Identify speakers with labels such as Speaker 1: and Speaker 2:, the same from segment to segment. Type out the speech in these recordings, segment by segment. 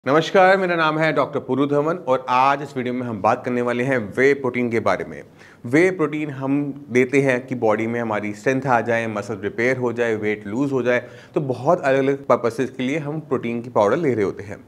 Speaker 1: नमस्कार, मेरा नाम है डॉक्टर पुरु धवन और आज इस वीडियो में हम बात करने वाले हैं वे प्रोटीन के बारे में। वे प्रोटीन हम देते हैं कि बॉडी में हमारी स्ट्रेंथ आ जाए, मसल रिपेयर हो जाए, वेट लूज हो जाए। तो बहुत अलग अलग पर्पसेस के लिए हम प्रोटीन की पाउडर ले रहे होते हैं।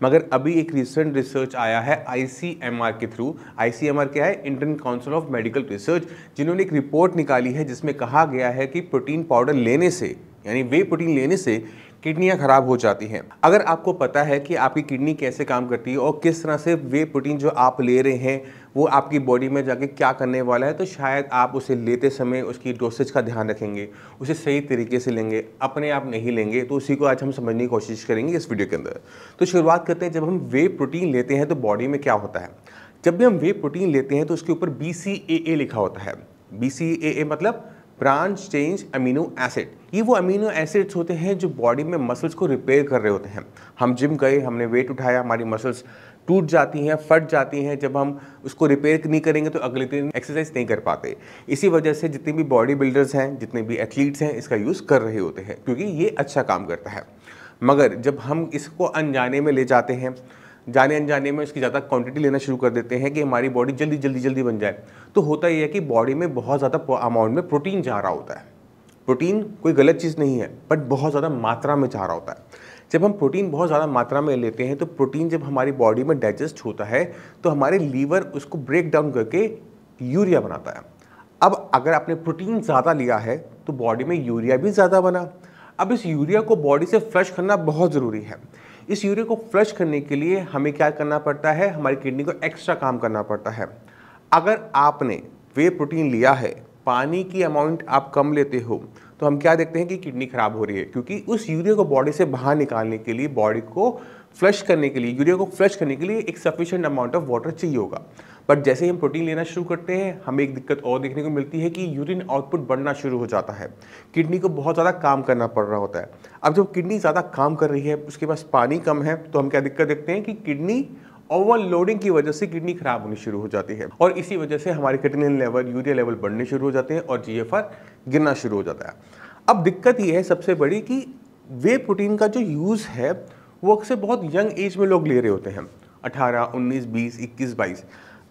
Speaker 1: मगर अभी एक रिसेंट रिसर्च आया है ICMR के थ्रू। ICMR क्या है? Indian council of medical research, जिन्होंने एक रिपोर्ट निकाली है जिसमें कहा गया है कि प्रोटीन पाउडर लेने से, यानी वे प्रोटीन लेने से किडनियां खराब हो जाती हैं। अगर आपको पता है कि आपकी किडनी कैसे काम करती है और किस तरह से वे प्रोटीन जो आप ले रहे हैं वो आपकी बॉडी में जाके क्या करने वाला है, तो शायद आप उसे लेते समय उसकी डोसेज का ध्यान रखेंगे, उसे सही तरीके से लेंगे, अपने आप नहीं लेंगे। तो उसी को आज हम समझने की कोशिश करेंगे इस वीडियो के अंदर। तो शुरुआत करते हैं, जब हम वे प्रोटीन लेते हैं तो बॉडी में क्या होता है। जब भी हम वे प्रोटीन लेते हैं तो उसके ऊपर BCAA लिखा होता है। BCAA मतलब ब्रांच चेंज अमीनो एसिड। ये वो अमीनो एसिड्स होते हैं जो बॉडी में मसल्स को रिपेयर कर रहे होते हैं। हम जिम गए, हमने वेट उठाया, हमारी मसल्स टूट जाती हैं, फट जाती हैं। जब हम उसको रिपेयर नहीं करेंगे तो अगले दिन एक्सरसाइज नहीं कर पाते। इसी वजह से जितने भी बॉडी बिल्डर्स हैं, जितने भी एथलीट्स हैं, इसका यूज़ कर रहे होते हैं क्योंकि ये अच्छा काम करता है। मगर जब हम इसको अनजाने में ले जाते हैं, जाने अनजाने में इसकी ज़्यादा क्वांटिटी लेना शुरू कर देते हैं कि हमारी बॉडी जल्दी बन जाए, तो होता यह है कि बॉडी में बहुत ज़्यादा अमाउंट में प्रोटीन जा रहा होता है। प्रोटीन कोई गलत चीज़ नहीं है, बट बहुत ज़्यादा मात्रा में जा रहा होता है। जब हम प्रोटीन बहुत ज़्यादा मात्रा में लेते हैं तो प्रोटीन जब हमारी बॉडी में डाइजेस्ट होता है तो हमारे लीवर उसको ब्रेक डाउन करके यूरिया बनाता है। अब अगर आपने प्रोटीन ज़्यादा लिया है तो बॉडी में यूरिया भी ज़्यादा बना। अब इस यूरिया को बॉडी से फ्लश करना बहुत ज़रूरी है। इस यूरिया को फ्लश करने के लिए हमें क्या करना पड़ता है, हमारी किडनी को एक्स्ट्रा काम करना पड़ता है। अगर आपने वे प्रोटीन लिया है, पानी की अमाउंट आप कम लेते हो, तो हम क्या देखते हैं कि किडनी खराब हो रही है, क्योंकि उस यूरिया को बॉडी से बाहर निकालने के लिए, बॉडी को फ्लश करने के लिए, यूरिया को फ्लश करने के लिए एक सफिशिएंट अमाउंट ऑफ वाटर चाहिए होगा। बट जैसे ही हम प्रोटीन लेना शुरू करते हैं, हमें एक दिक्कत और देखने को मिलती है कि यूरिन आउटपुट बढ़ना शुरू हो जाता है। किडनी को बहुत ज़्यादा काम करना पड़ रहा होता है। अब जब किडनी ज़्यादा काम कर रही है, उसके पास पानी कम है, तो हम क्या दिक्कत देखते हैं कि किडनी ओवरलोडिंग की वजह से किडनी खराब होनी शुरू हो जाती है और इसी वजह से हमारे क्रिएटिनिन लेवल, यूरिया लेवल बढ़ने शुरू हो जाते हैं और GFR गिरना शुरू हो जाता है। अब दिक्कत यह है सबसे बड़ी कि वे प्रोटीन का जो यूज़ है वो अक्सर बहुत यंग एज में लोग ले रहे होते हैं, 18, 19, 20, 21, 22।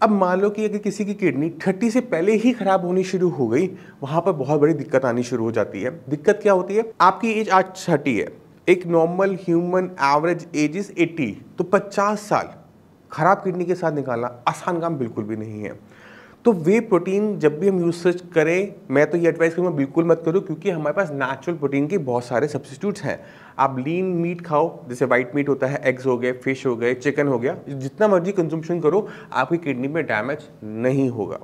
Speaker 1: अब मान लो कि अगर किसी की किडनी 30 से पहले ही खराब होनी शुरू हो गई, वहाँ पर बहुत बड़ी दिक्कत आनी शुरू हो जाती है। दिक्कत क्या होती है, आपकी एज आज 30 है, एक normal human average age is 80, तो 50 साल खराब किडनी के साथ निकालना आसान काम बिल्कुल भी नहीं है। तो वे प्रोटीन जब भी हम यूज करें, मैं तो ये एडवाइस करूँगा बिल्कुल मत करो, क्योंकि हमारे पास नेचुरल प्रोटीन के बहुत सारे सब्स्टिट्यूट्स हैं। आप लीन मीट खाओ, जैसे वाइट मीट होता है, एग्स हो गए, फिश हो गए, चिकन हो गया, जितना मर्जी कंजम्पशन करो, आपकी किडनी में डैमेज नहीं होगा।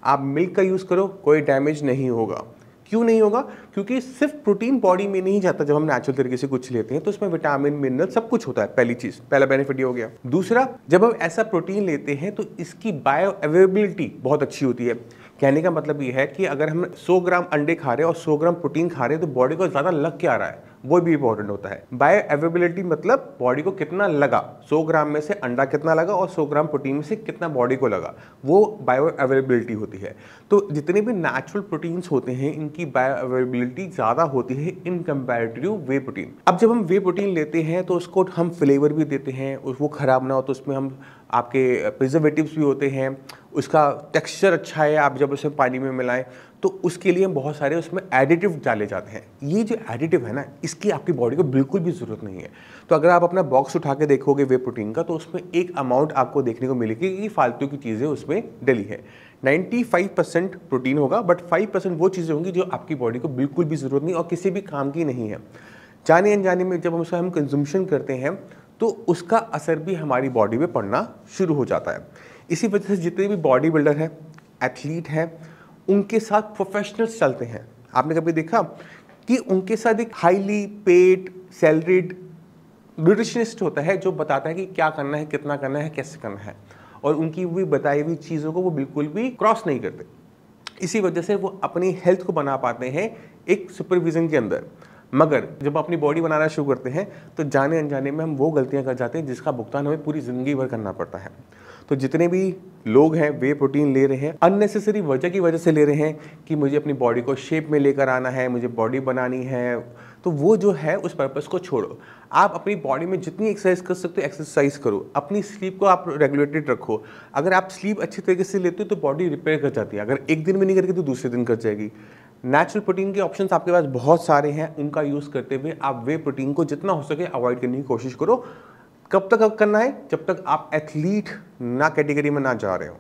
Speaker 1: आप मिल्क का यूज़ करो, कोई डैमेज नहीं होगा। क्यों नहीं होगा? क्योंकि सिर्फ प्रोटीन बॉडी में नहीं जाता। जब हम नेचुरल तरीके से कुछ लेते हैं तो उसमें विटामिन, मिनरल सब कुछ होता है। पहली चीज, पहला बेनिफिट ये हो गया। दूसरा, जब हम ऐसा प्रोटीन लेते हैं तो इसकी बायो अवेलेबिलिटी बहुत अच्छी होती है। कहने का मतलब ये है कि अगर हम 100 ग्राम अंडे खा रहे हैं और 100 ग्राम प्रोटीन खा रहे हैं तो बॉडी को ज़्यादा लग क्या रहा है, वो भी इंपॉर्टेंट होता है। बायो अवेलेबिलिटी मतलब बॉडी को कितना लगा, 100 ग्राम में से अंडा कितना लगा और 100 ग्राम प्रोटीन में से कितना बॉडी को लगा, वो बायो अवेलेबिलिटी होती है। तो जितने भी नेचुरल प्रोटीन्स होते हैं, इनकी बायो अवेलेबिलिटी ज़्यादा होती है इन कंपैरेटिव वे प्रोटीन। अब जब हम वे प्रोटीन लेते हैं तो उसको हम फ्लेवर भी देते हैं, वो ख़राब ना हो तो उसमें हम आपके प्रिजर्वेटिव्स भी होते हैं, उसका टेक्सचर अच्छा है, आप जब उसे पानी में मिलाएं तो उसके लिए बहुत सारे उसमें एडिटिव डाले जाते हैं। ये जो एडिटिव है ना, इसकी आपकी बॉडी को बिल्कुल भी ज़रूरत नहीं है। तो अगर आप अपना बॉक्स उठा के देखोगे वे प्रोटीन का, तो उसमें एक अमाउंट आपको देखने को मिलेगी कि फालतू की चीज़ें उसमें डली है। 95% प्रोटीन होगा, बट 5% वो चीज़ें होंगी जो आपकी बॉडी को बिल्कुल भी ज़रूरत नहीं और किसी भी काम की नहीं है। जाने अनजाने में जब उसका हम कंजम्पशन करते हैं तो उसका असर भी हमारी बॉडी में पड़ना शुरू हो जाता है। इसी वजह से जितने भी बॉडी बिल्डर हैं, एथलीट हैं, उनके साथ प्रोफेशनल्स चलते हैं। आपने कभी देखा कि उनके साथ एक हाईली पेड सैलरीड न्यूट्रिशनिस्ट होता है जो बताता है कि क्या करना है, कितना करना है, कैसे करना है, और उनकी भी बताई हुई चीज़ों को वो बिल्कुल भी क्रॉस नहीं करते। इसी वजह से वो अपनी हेल्थ को बना पाते हैं एक सुपरविजन के अंदर। मगर जब अपनी बॉडी बनाना शुरू करते हैं तो जाने अनजाने में हम वो गलतियां कर जाते हैं जिसका भुगतान हमें पूरी ज़िंदगी भर करना पड़ता है। तो जितने भी लोग हैं वे प्रोटीन ले रहे हैं अननेसेसरी वजह की वजह से ले रहे हैं कि मुझे अपनी बॉडी को शेप में लेकर आना है, मुझे बॉडी बनानी है, तो वो जो है उस पर्पस को छोड़ो। आप अपनी बॉडी में जितनी एक्सरसाइज कर सकते हो एक्सरसाइज करो, अपनी स्लीप को आप रेगुलेटेड रखो। अगर आप स्लीप अच्छी तरीके से लेते हो तो बॉडी रिपेयर कर जाती है, अगर एक दिन में नहीं करेगी तो दूसरे दिन कर जाएगी। नेचुरल प्रोटीन के ऑप्शंस आपके पास बहुत सारे हैं, उनका यूज़ करते हुए आप वे प्रोटीन को जितना हो सके अवॉइड करने की कोशिश करो। कब तक करना है? जब तक आप एथलीट ना कैटेगरी में ना जा रहे हो,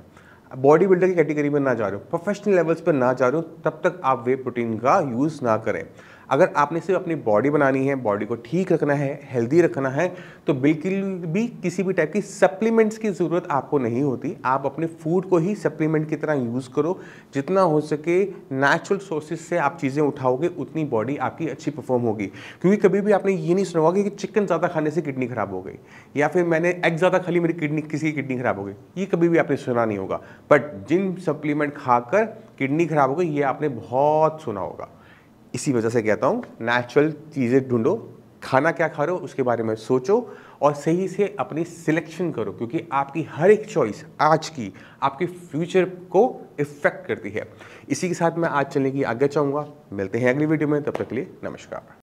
Speaker 1: बॉडी बिल्डर की कैटेगरी में ना जा रहे हो, प्रोफेशनल लेवल्स पर ना जा रहे हो, तब तक आप वे प्रोटीन का यूज़ ना करें। अगर आपने सिर्फ अपनी बॉडी बनानी है, बॉडी को ठीक रखना है, हेल्दी रखना है, तो बिल्कुल भी किसी भी टाइप की सप्लीमेंट्स की ज़रूरत आपको नहीं होती। आप अपने फूड को ही सप्लीमेंट की तरह यूज़ करो। जितना हो सके नेचुरल सोर्सेज से आप चीज़ें उठाओगे उतनी बॉडी आपकी अच्छी परफॉर्म होगी। क्योंकि कभी भी आपने ये नहीं सुना होगा कि चिकन ज़्यादा खाने से किडनी खराब हो गई, या फिर मैंने एग ज़्यादा खा ली मेरी किडनी किसी की किडनी खराब हो गई, ये कभी भी आपने सुना नहीं होगा। बट जिन सप्लीमेंट खाकर किडनी खराब हो गई ये आपने बहुत सुना होगा। इसी वजह से कहता हूँ नेचुरल चीज़ें ढूंढो, खाना क्या खा रहे हो उसके बारे में सोचो और सही से अपनी सिलेक्शन करो, क्योंकि आपकी हर एक चॉइस आज की आपके फ्यूचर को इफेक्ट करती है। इसी के साथ मैं आज चलने की आज्ञा चाहूँगा। मिलते हैं अगली वीडियो में, तब तक के लिए नमस्कार।